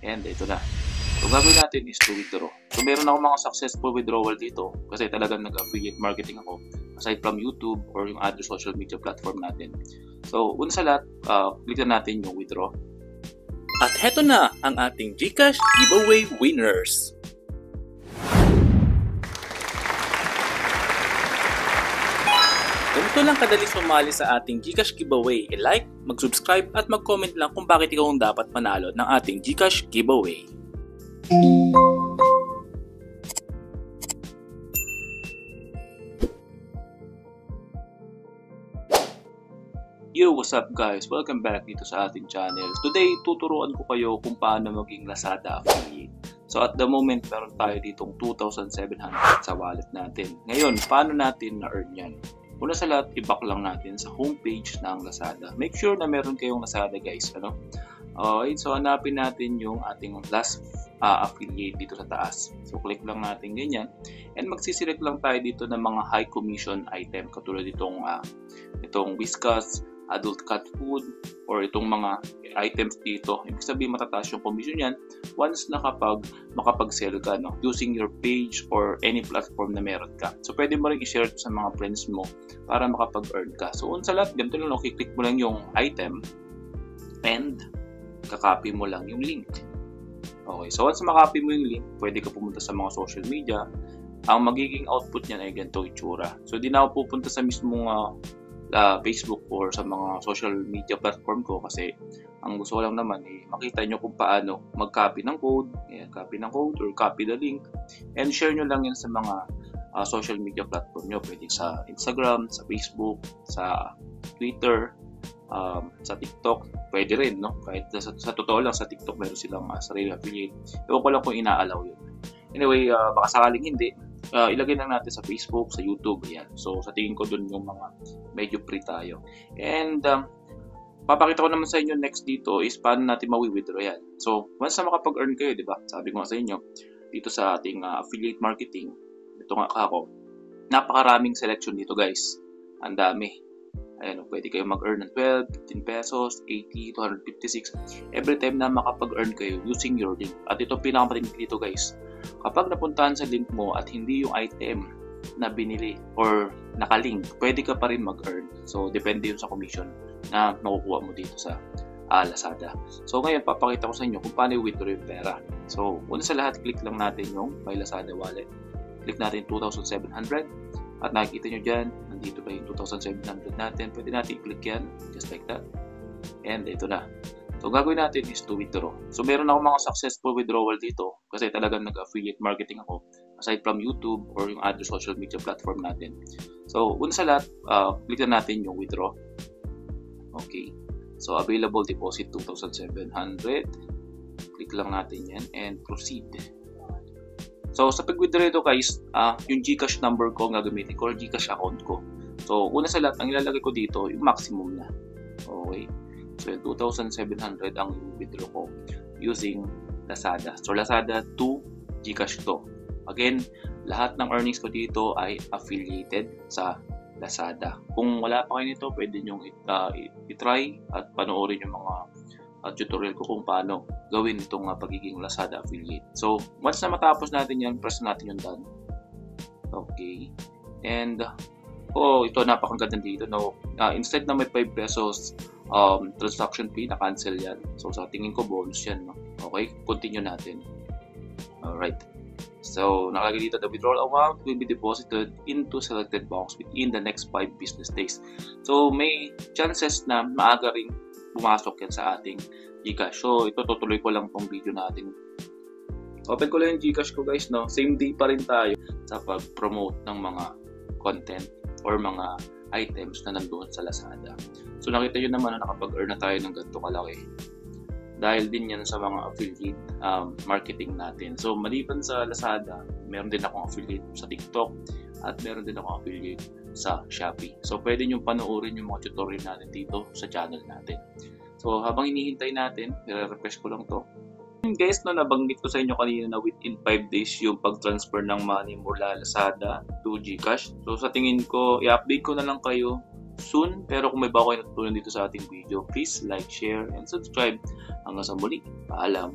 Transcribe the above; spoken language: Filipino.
And ito na. So, gagawin natin is to withdraw. So, meron ako mga successful withdrawal dito kasi talagang nag-affiliate marketing ako aside from YouTube or yung other social media platform natin. So, una sa lahat, click na natin yung withdraw. At heto na ang ating GCash giveaway winners. Ganito lang kadali sumali sa ating GCash giveaway. I-like, mag-subscribe at mag-comment lang kung bakit ikaw ang dapat manalo ng ating GCash giveaway. Yo, what's up guys? Welcome back dito sa ating channel. Today, tuturuan ko kayo kung paano maging Lazada affiliate. So at the moment, meron tayo ditong 2,700 sa wallet natin. Ngayon, paano natin na-earn yan? Una sa lahat, i-back lang natin sa homepage ng Lazada. Make sure na meron kayong Lazada guys. Okay, so hanapin natin yung ating last affiliate dito sa taas. So click lang natin ganyan. And magsiselect lang tayo dito ng mga high commission item. Katulad itong Whiskas, adult cat food, or itong mga items dito. Ibig sabihin matataas yung commission yan once na makapag-sell ka using your page or any platform na meron ka. So pwede mo rin i-share sa mga friends mo para makapag-earn ka. So unsa lahat, ganito lang, click mo lang yung item and kakopy mo lang yung link. Okay, so once makopy mo yung link, pwede ka pumunta sa mga social media. Ang magiging output niyan ay ganito itsura. So di na ako pupunta sa mismong Facebook or sa mga social media platform ko kasi ang gusto ko lang naman makita nyo kung paano mag-copy ng code, or copy the link and share nyo lang yan sa mga social media platform nyo. Pwede sa Instagram, sa Facebook, sa Twitter, sa TikTok, pwede rin, kahit sa totoo lang sa TikTok meron silang sarili affiliate. Ewan ko lang kung ina-allow yun. Anyway, baka sakaling hindi, ilagay lang natin sa Facebook, sa YouTube, yan. So sa tingin ko dun yung mga medyo free tayo. And papakita ko naman sa inyo next dito is paano natin mawi-withdraw yan. So once na makapag-earn kayo, di ba? Sabi ko nga sa inyo dito sa ating affiliate marketing, ito nga ako, napakaraming selection dito guys. Ang dami. Ayan, pwede kayo mag-earn ng 12, 15 pesos, 80, 256 every time na makapag-earn kayo using your link. At ito pinakamatindi dito guys. Kapag napuntahan sa link mo at hindi yung item na binili or nakalink, pwede ka pa rin mag-earn. So depende yun sa commission na makukuha mo dito sa Lazada. So ngayon papakita ko sa inyo kung paano i-withdraw yung pera. So una sa lahat, click lang natin yung My Lazada Wallet. Click natin 2,700 at nakikita nyo dyan, nandito pa yung 2,700 natin. Pwede natin i-click yan, just like that. And ito na. So gagawin natin is to withdraw. So meron ako mga successful withdrawal dito kasi talagang nag-affiliate marketing ako aside from YouTube or yung other social media platform natin. So una sa lahat, click na natin yung withdraw. Okay. So available deposit 2,700. Click lang natin yan and proceed. So sa pag-withdraw ito guys, yung GCash number ko ang gagamitin ko or GCash account ko. So una sa lahat, ang ilalagay ko dito yung maximum na. Okay. So 2,700 ang withdraw ko using Lazada. So Lazada to GCash to. Again, lahat ng earnings ko dito ay affiliated sa Lazada. Kung wala pa kayo nito, pwede nyo i-try at panoorin yung mga tutorial ko kung paano gawin itong pagiging Lazada affiliate. So once na matapos natin yan, press natin yung done. Okay. And ito napakaganda dito. Instead na may 5 pesos transaction fee, na-cancel yan. So sa tingin ko bonus yan. Okay, continue natin. Alright. So nakalagay dito, the withdrawal amount will be deposited into selected box within the next 5 business days. So may chances na maaga ring pumasok yan sa ating GCash. So ito, tutuloy ko lang tong video natin. Open ko lang yung GCash ko guys, same day pa rin tayo sa pag-promote ng mga content or mga items na nandoon sa Lazada. So nakita nyo naman na nakapag-earn na tayo ng ganito kalaki dahil din yan sa mga affiliate marketing natin. So maliban sa Lazada, meron din akong affiliate sa TikTok at meron din akong affiliate sa Shopee. So pwede nyo panoorin yung mga tutorial natin dito sa channel natin. So habang hinihintay natin, i-refresh ko lang to. Guys, nabanggit ko sa inyo kanina na within 5 days yung pag-transfer ng money mula Lazada to GCash. So sa tingin ko, i-update ko na lang kayo soon. Pero kung may bago kayo natutunan dito sa ating video, please like, share, and subscribe. Hanggang sa muli, paalam.